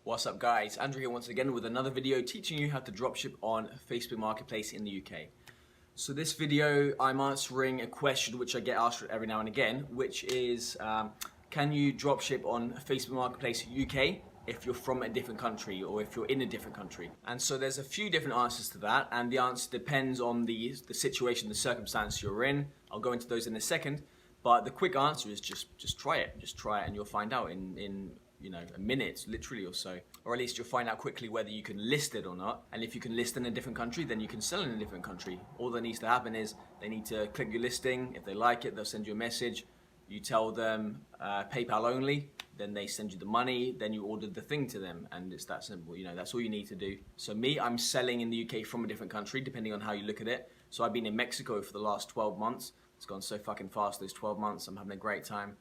What's up guys, Andrew here once again with another video teaching you how to dropship on Facebook Marketplace in the UK. So this video I'm answering a question which I get asked every now and again, which is can you dropship on Facebook Marketplace UK if you're from a different country or if you're in a different country? And so there's a few different answers to that, and the answer depends on the situation, the circumstance you're in. I'll go into those in a second, but the quick answer is just try it. Just try it and you'll find out in a minute, literally or so. Or at least you'll find out quickly whether you can list it or not. And if you can list in a different country, then you can sell in a different country. All that needs to happen is they need to click your listing. If they like it, they'll send you a message. You tell them PayPal only, then they send you the money, then you order the thing to them, and it's that simple. That's all you need to do. So me, I'm selling in the UK from a different country, depending on how you look at it. So I've been in Mexico for the last 12 months. It's gone so fucking fast, those 12 months. I'm having a great time.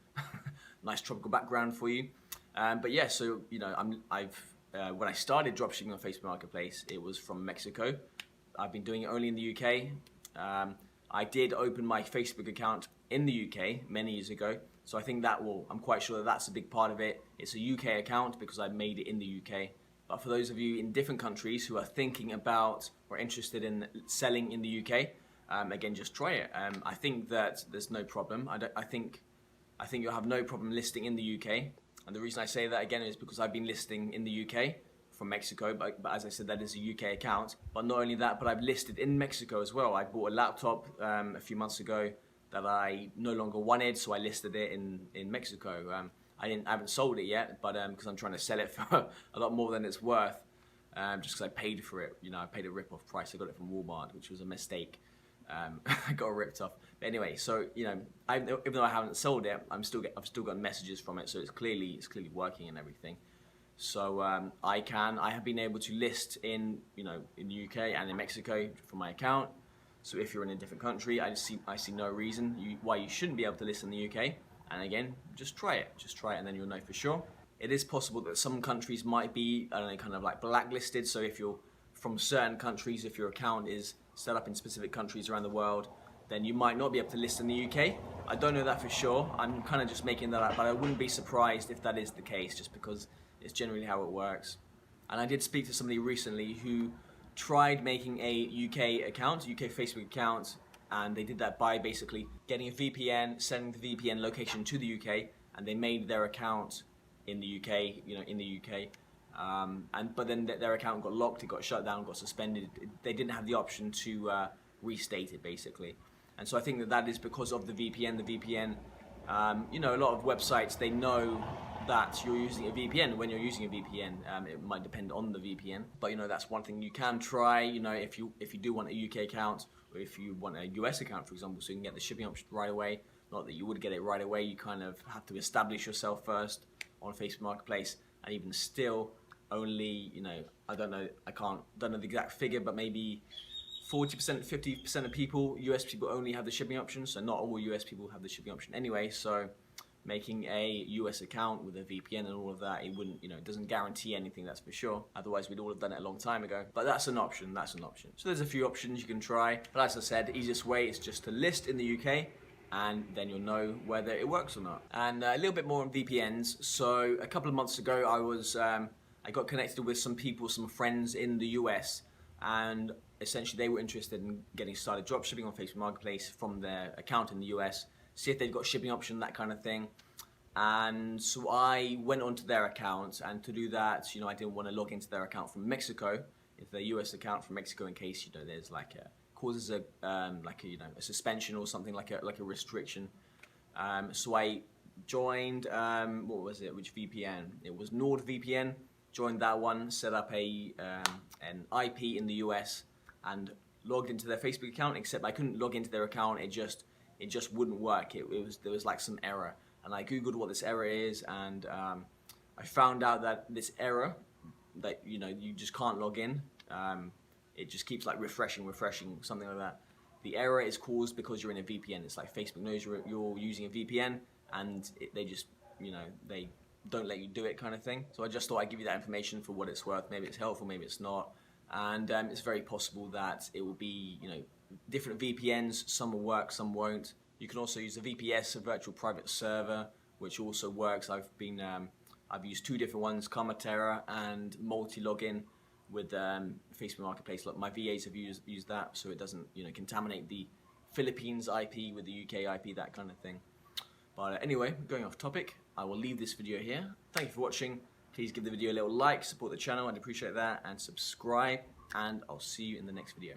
Nice tropical background for you. But yeah, so when I started dropshipping on Facebook Marketplace, it was from Mexico. I've been doing it only in the UK. I did open my Facebook account in the UK many years ago, so I think I'm quite sure that that's a big part of it. It's a UK account because I made it in the UK. But for those of you in different countries who are thinking about or interested in selling in the UK, again, just try it. I think that there's no problem. I think you'll have no problem listing in the UK. And the reason I say that again is because I've been listing in the UK from Mexico, but as I said, that is a UK account. But not only that, but I've listed in Mexico as well. I bought a laptop a few months ago that I no longer wanted, so I listed it in Mexico. I haven't sold it yet, but because I'm trying to sell it for a lot more than it's worth, just because I paid for it. I paid a rip-off price. I got it from Walmart, which was a mistake. I got ripped off. But anyway, so even though I haven't sold it, I've still got messages from it, so it's clearly working and everything. So I have been able to list in the UK and in Mexico from my account. So if you're in a different country, I see no reason why you shouldn't be able to list in the UK. And again, just try it, and then you'll know for sure. It is possible that some countries might be, I don't know, kind of like blacklisted. So if you're from certain countries, if your account is set up in specific countries around the world, then you might not be able to list in the UK. I don't know that for sure. I'm kind of just making that up, but I wouldn't be surprised if that is the case, just because it's generally how it works. And I did speak to somebody recently who tried making a UK account, UK Facebook account, and they did that by basically getting a VPN, sending the VPN location to the UK, and they made their account in the UK, but then their account got locked, it got shut down, got suspended. They didn't have the option to restate it, basically. And so I think that is because of the VPN. The VPN, a lot of websites, they know that you're using a VPN when you're using a VPN. It might depend on the VPN, but that's one thing you can try. If you do want a UK account, or if you want a US account, for example, so you can get the shipping option right away. Not that you would get it right away. You kind of have to establish yourself first on Facebook Marketplace, and even still, only I don't know the exact figure, but maybe 40%, 50% of people, US people, only have the shipping option. So not all US people have the shipping option anyway. So making a US account with a VPN and all of that, it wouldn't, it doesn't guarantee anything, that's for sure. Otherwise, we'd all have done it a long time ago. But that's an option. So there's a few options you can try. But as I said, the easiest way is just to list in the UK, and then you'll know whether it works or not. And a little bit more on VPNs. So a couple of months ago, I got connected with some people, some friends in the US, and essentially they were interested in getting started dropshipping on Facebook Marketplace from their account in the US, see if they've got shipping option, that kind of thing. And so I went onto their account, and to do that, I didn't want to log into their account from Mexico, into their US account from Mexico, in case there's causes a suspension or something, like a restriction. So I joined which VPN? It was NordVPN. Joined that one, set up an IP in the US, and logged into their Facebook account. Except I couldn't log into their account. It just wouldn't work. There was like some error, and I googled what this error is, and I found out that this error, that you just can't log in. It just keeps refreshing, something like that. The error is caused because you're in a VPN. It's like Facebook knows you're using a VPN, and they just they don't let you do it, kind of thing. So I just thought I'd give you that information for what it's worth. Maybe it's helpful, maybe it's not. And it's very possible that it will be, different VPNs. Some will work, some won't. You can also use a VPS, a virtual private server, which also works. I've I've used two different ones, Terra and multi-login with Facebook Marketplace. Like my VAs have used that, so it doesn't contaminate the Philippines IP with the UK IP, that kind of thing. But anyway, going off topic, I will leave this video here. Thank you for watching. Please give the video a little like, support the channel, I'd appreciate that, and subscribe, and I'll see you in the next video.